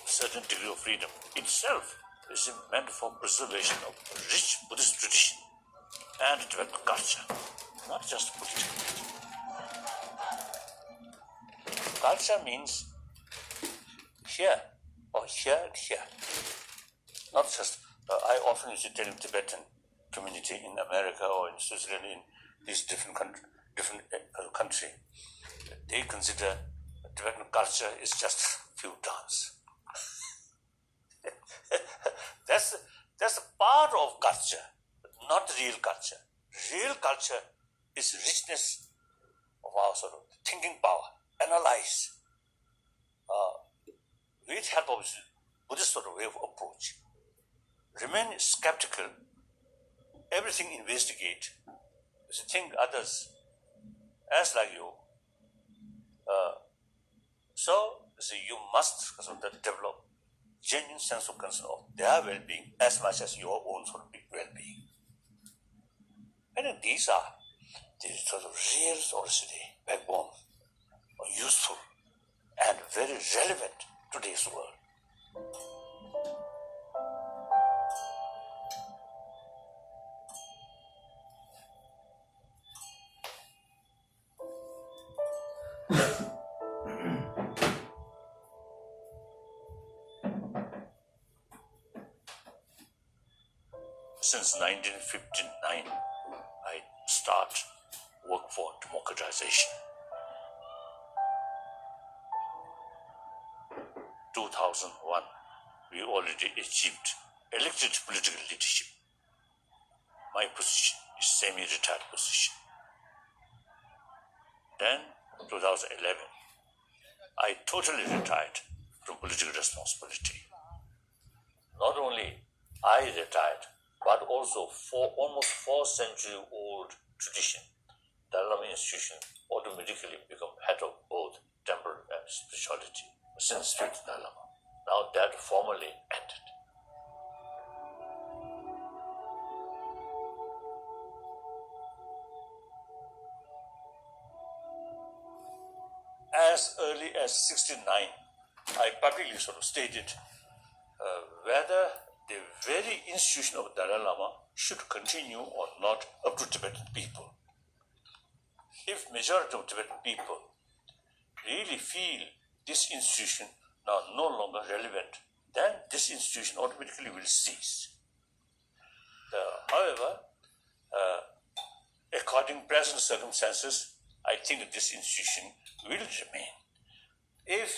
certain degree of freedom itself is meant for preservation of rich Buddhist tradition and Tibetan culture, not just political. Culture means here or here and here. Not just, I often used to tell Tibetan community in America or in Switzerland, in these different country, they consider Tibetan culture is just few dance. That's a part of culture, but not real culture. Real culture is richness of our thinking power. Analyze with help of Buddhist way of approach. Remain skeptical. Everything investigate. Think others as like you. So you must develop genuine sense of concern of their well-being as much as your own well-being. I think these are the real backbone, useful and very relevant to today's world. Since 1959, I start work for democratization. 2001, we already achieved elected political leadership. My position is semi-retired position. Then, 2011, I totally retired from political responsibility. Not only I retired, but also almost 4-century-old tradition, Dalai Lama institution automatically become head of both temple and spirituality since 5th Dalai Lama. Now that formally ended. As early as 1969, I publicly stated whether the very institution of Dalai Lama should continue or not up to Tibetan people. If majority of Tibetan people really feel this institution now no longer relevant, then this institution automatically will cease. However, according to present circumstances, I think that this institution will remain. If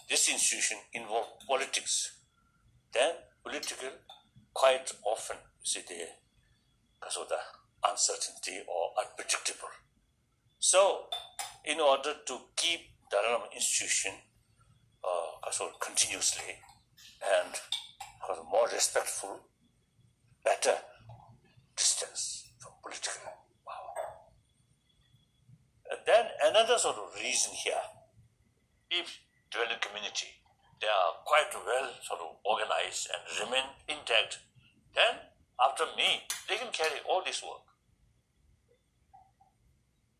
this institution involves politics, then political quite often because of the uncertainty or unpredictable. So, in order to keep the Dalai Lama institution continuously and more respectful, better distance from political power. And then another reason here, if dwelling community, they are quite well organized and remain intact, then after me, they can carry all this work.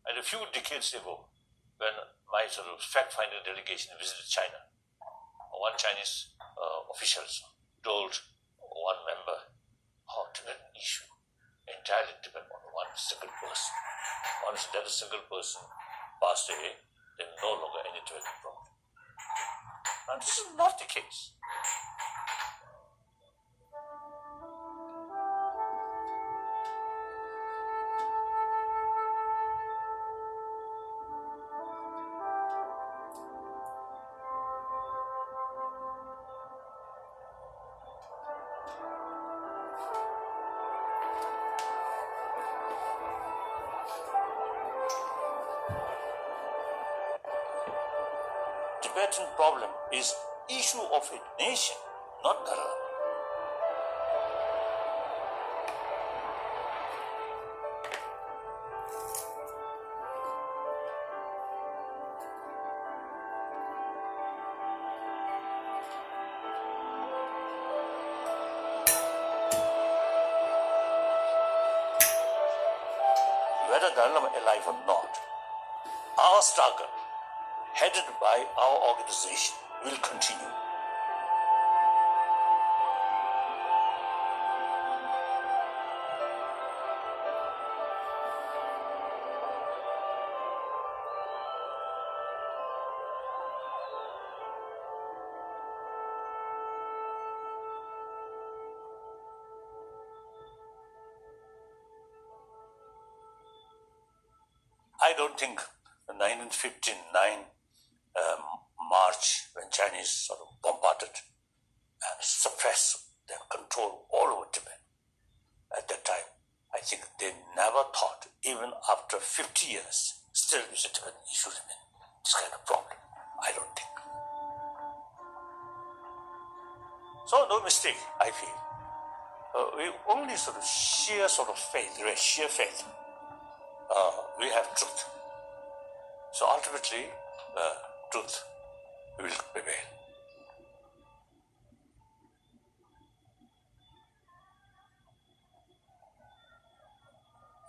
And a few decades ago, when my fact-finding delegation visited China, one Chinese official told one member, Tibetan issue entirely depends on one single person. Once that single person passed away, then no longer any dwelling brought. And this is not the case. Tibetan problem is issue of a nation, not Dharma. Whether Dharma alive or not, our struggle, headed by our organization, will continue. I don't think the 1959 March, when Chinese sort of bombarded and suppressed and controlled all over Tibet, at that time, I think they never thought, even after 50 years, still is a Tibetan issue remain this kind of problem. I don't think. So no mistake, I feel. We only sort of sheer sort of faith, sheer faith. We have truth. So ultimately, truth will prevail.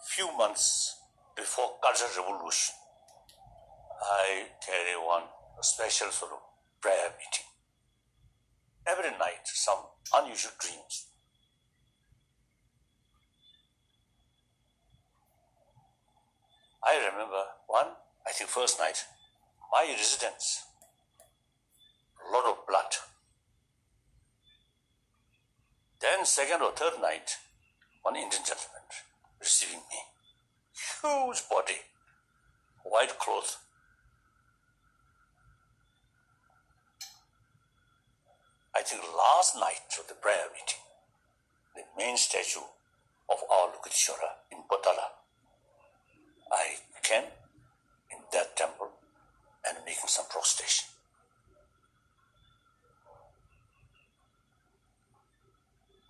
Few months before Cultural Revolution, I carry one special sort of prayer meeting. Every night, some unusual dreams. I remember one, I think first night, my residence, a lot of blood. Then second or third night, one Indian gentleman receiving me. Huge body, white cloth. I think last night of the prayer meeting, the main statue of our Lokiteshvara in Potala, I came in that temple and making some prostration.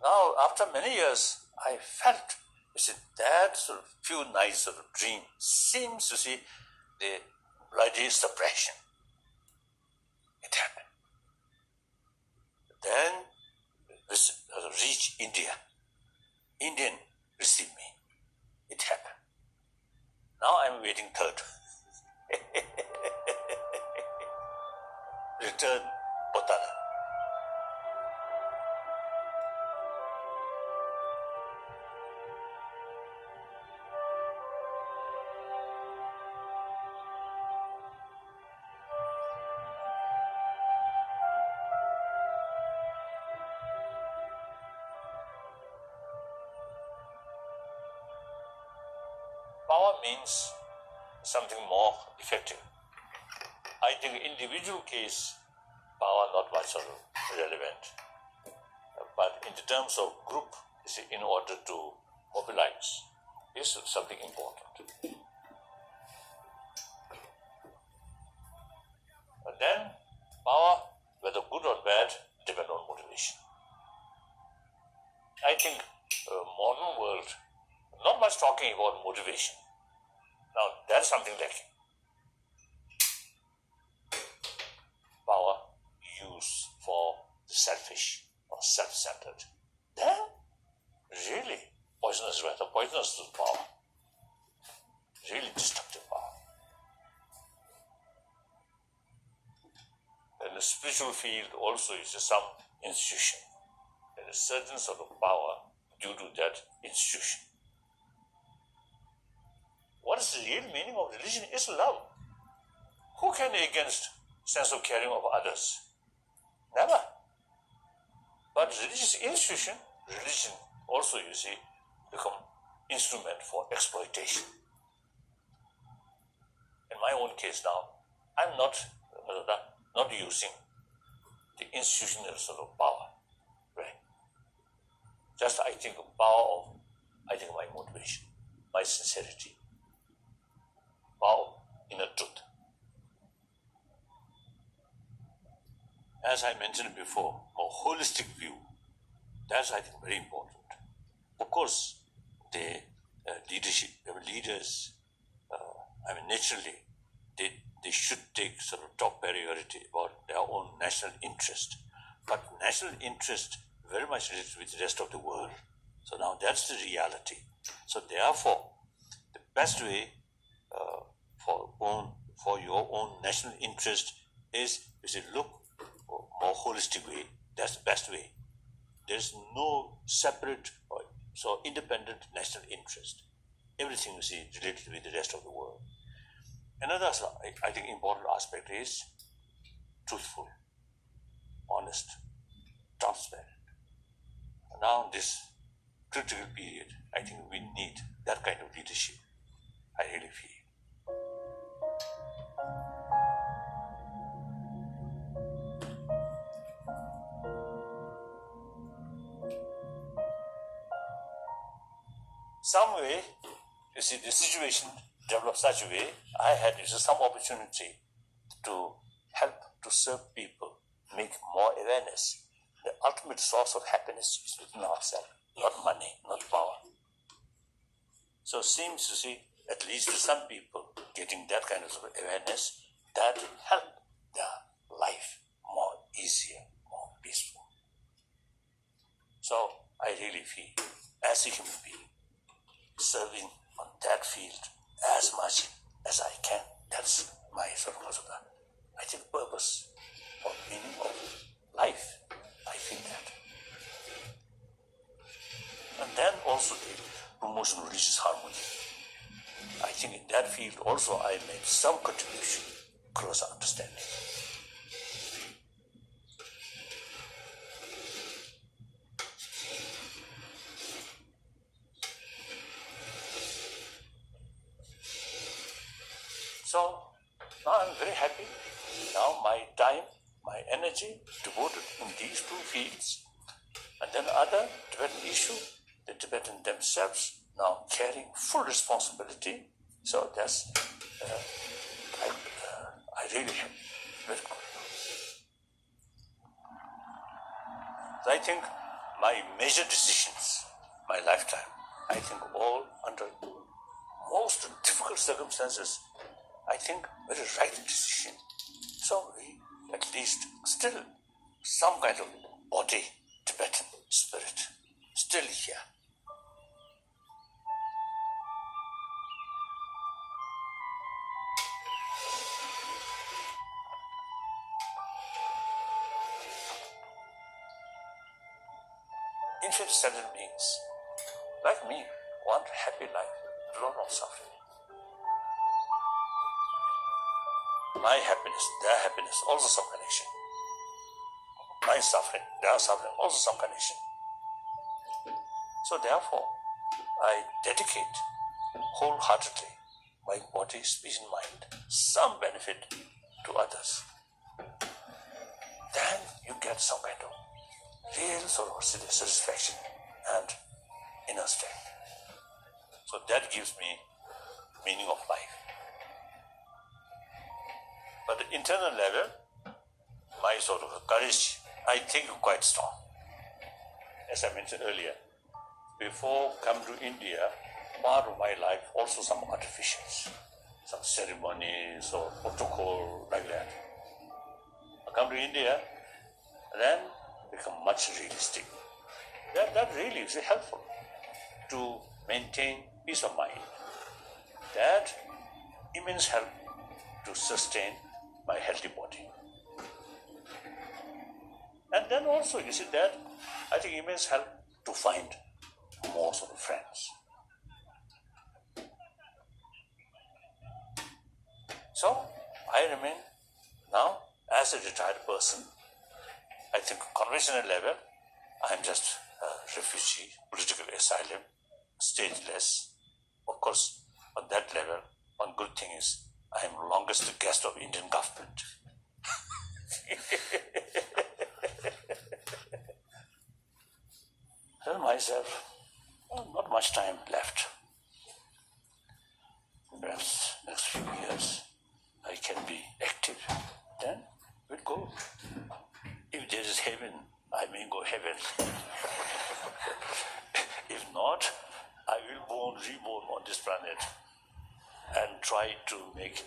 Now, after many years, I felt, you see, that sort of few nights of dream seems to see the bloody suppression. It happened. Then, reach India. Indian received me. It happened. Now I'm waiting third. Return Potala. Power means something more effective. I think individual case, power not much sort of relevant. But in the terms of group, you see, in order to mobilize, is something important. But then, power, whether good or bad, depend on motivation. I think modern world, not much talking about motivation. Now, that's something lacking. Power used for the selfish or self-centered. Then, really poisonous, rather poisonous to power. Really destructive power. In the spiritual field also is some institution. There is certain sort of power due to that institution. What what is the real meaning of religion is love. Who can against sense of caring of others? Never. But religious institution, religion also, you see, become instrument for exploitation. In my own case now, I'm not using the institutional sort of power, right? Just I think power of, my motivation, my sincerity, power of inner truth. As I mentioned before, a holistic view, that's I think very important. Of course, the leadership, leaders, naturally, they should take sort of top priority about their own national interest. But national interest very much related with the rest of the world. So now that's the reality. So therefore, the best way for your own national interest is to look more holistic way. That's the best way. There's no separate or so independent national interest. Everything you see related with the rest of the world. Another, I think, important aspect is truthful, honest, transparent. Now in this critical period, I think we need that kind of leadership. I really feel. Some way, you see, the situation developed such a way, I had some opportunity to help to serve people, make more awareness. The ultimate source of happiness is within ourselves, not money, not power. So seems to see, at least to some people, getting that kind of awareness, that help their life more easier, more peaceful. So I really feel, as a human being, serving on that field as much as I can. That's my sort of, I think, purpose or meaning of life. I feel that. And then also the promotion of religious harmony. I think in that field also I made some contribution, closer understanding. So now I'm very happy. Now my time, my energy devoted in these two fields. And then other Tibetan issue, the Tibetan themselves now carrying full responsibility. So that's, I really am very good. So I think my major decisions, my lifetime, I think all under most difficult circumstances, I think very right decision. So we at least still some kind of body, Tibetan spirit, still here. Infinite sentient beings, like me, want happy life, do not want suffering. My happiness, their happiness, also some connection. My suffering, their suffering, also some connection. So therefore, I dedicate wholeheartedly my body, speech and mind, some benefit to others. Then you get some kind of real sort of satisfaction and inner strength. So that gives me meaning of life. But the internal level, my sort of courage, I think quite strong. As I mentioned earlier, before coming to India, part of my life also some artificials, some ceremonies or protocol like that. I come to India, then become much realistic. That really is helpful to maintain peace of mind. That immense help to sustain my healthy body. And then also, you see that, I think immense help to find more sort of friends. I remain now as a retired person. I think conventional level, I'm just a refugee, political asylum, stateless. Of course, on that level, one good thing is I am longest guest of Indian government. Tell myself, not much time left. Perhaps next few years I can be active. Then we'll go. If there is heaven, I may go heaven. If not, I will reborn on this planet and try to make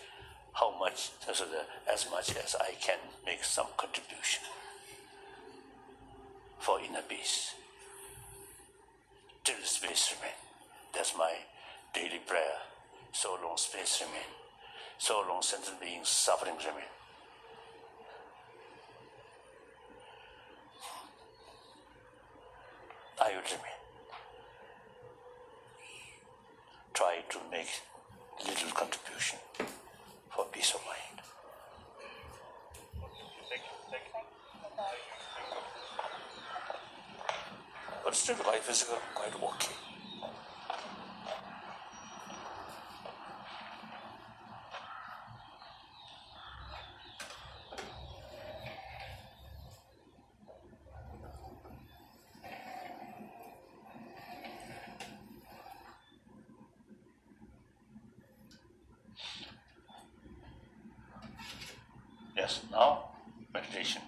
as much as I can make some contribution for inner peace. Till space remain. That's my daily prayer. So long space remain. So long sentient beings suffering remain. I will remain. Try to make little contribution for peace of mind. But still life is quite okay. Yes, now meditation.